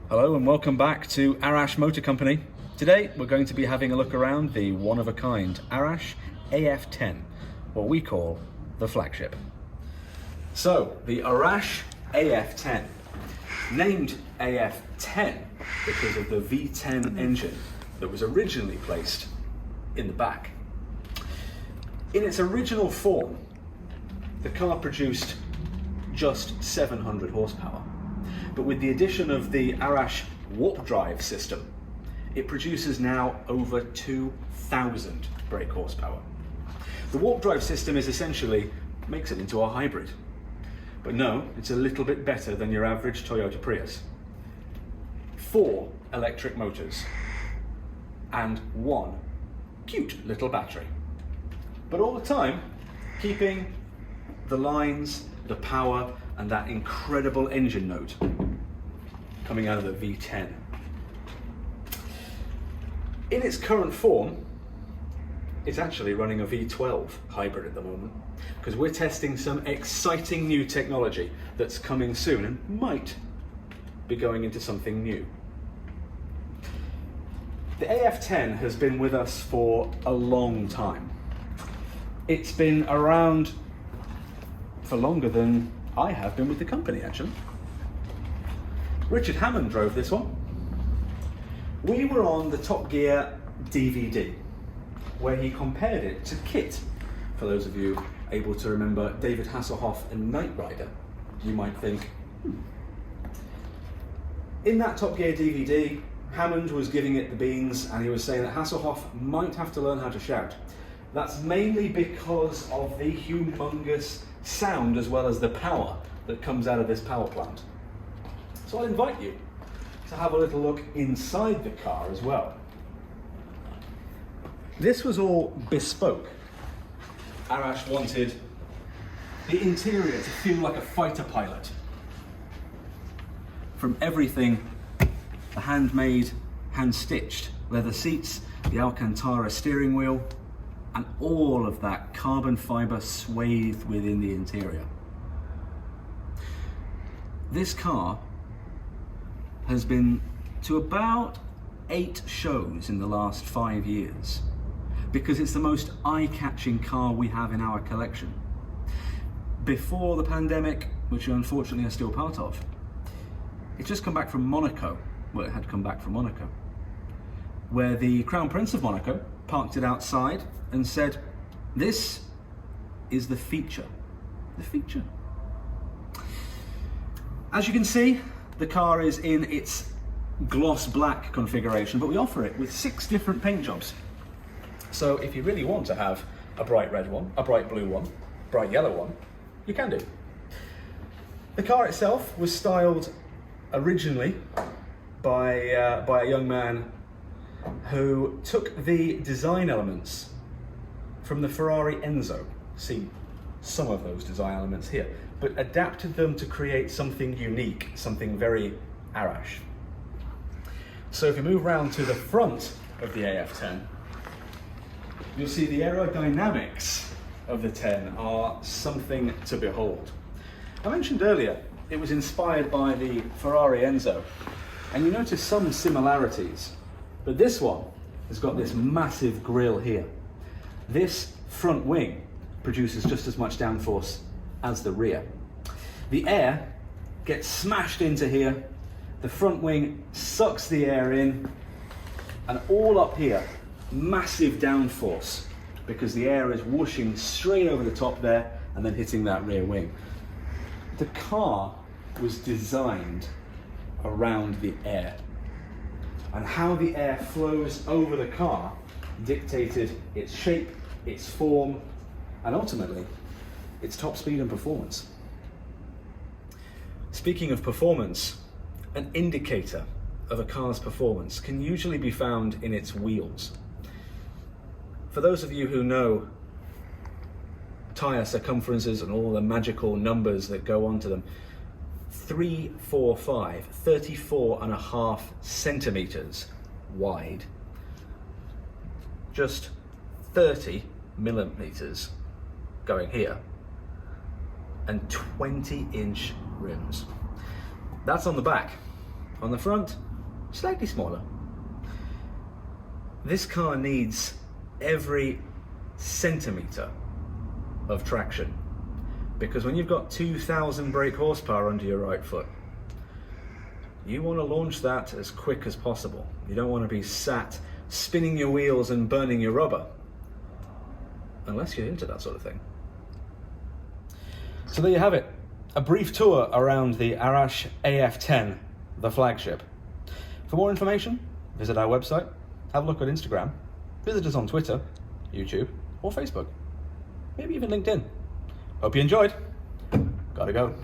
Hello and welcome back to Arash Motor Company. Today we're going to be having a look around the one-of-a-kind Arash AF-10, what we call the Flagship. So, the Arash AF-10, named AF-10 because of the V10 engine that was originally placed in the back. In its original form, the car produced just 700 horsepower. But with the addition of the Arash warp drive system, it produces now over 2,000 brake horsepower. The warp drive system makes it into a hybrid. But no, it's a little bit better than your average Toyota Prius. 4 electric motors and 1 cute little battery. But all the time, keeping the lines, the power, and that incredible engine note coming out of the V10. In its current form, it's actually running a V12 hybrid at the moment, because we're testing some exciting new technology that's coming soon and might be going into something new. The AF-10 has been with us for a long time. It's been around for longer than I have been with the company, actually. Richard Hammond drove this one. We were on the Top Gear DVD, where he compared it to Kit. For those of you able to remember David Hasselhoff and Knight Rider, you might think, In that Top Gear DVD, Hammond was giving it the beans, and he was saying that Hasselhoff might have to learn how to shout. That's mainly because of the humongous sound as well as the power that comes out of this power plant. So I'll invite you to have a little look inside the car as well. This was all bespoke. Arash wanted the interior to feel like a fighter pilot. From everything, the handmade, hand-stitched leather seats, the Alcantara steering wheel, and all of that carbon fiber swathed within the interior. This car has been to about 8 shows in the last 5 years because it's the most eye-catching car we have in our collection. Before the pandemic, which we unfortunately are still part of, it's just come back from Monaco. Well, it had come back from Monaco, where the Crown Prince of Monaco parked it outside and said, "This is the feature." The feature. As you can see, the car is in its gloss black configuration, but we offer it with 6 different paint jobs. So if you really want to have a bright red one, a bright blue one, bright yellow one, you can do. The car itself was styled originally by a young man who took the design elements from the Ferrari Enzo. See some of those design elements here, but adapted them to create something unique, something very Arash. So if you move around to the front of the AF-10, you'll see the aerodynamics of the 10 are something to behold. I mentioned earlier it was inspired by the Ferrari Enzo, and you notice some similarities, but this one has got this massive grille here. This front wing produces just as much downforce as the rear. The air gets smashed into here, the front wing sucks the air in, and all up here, massive downforce because the air is whooshing straight over the top there and then hitting that rear wing. The car was designed around the air, and how the air flows over the car dictated its shape, its form, and ultimately its top speed and performance. Speaking of performance, an indicator of a car's performance can usually be found in its wheels. For those of you who know tire circumferences and all the magical numbers that go onto them, 34.5 centimeters wide, just 30 millimeters going here, and 20-inch rims. That's on the back. On the front, slightly smaller. This car needs every centimetre of traction, because when you've got 2,000 brake horsepower under your right foot, you want to launch that as quick as possible. You don't want to be sat spinning your wheels and burning your rubber, unless you're into that sort of thing. So there you have it, a brief tour around the Arash AF-10, the flagship. For more information, visit our website, have a look at Instagram, visit us on Twitter, YouTube, or Facebook, maybe even LinkedIn. Hope you enjoyed. Gotta go.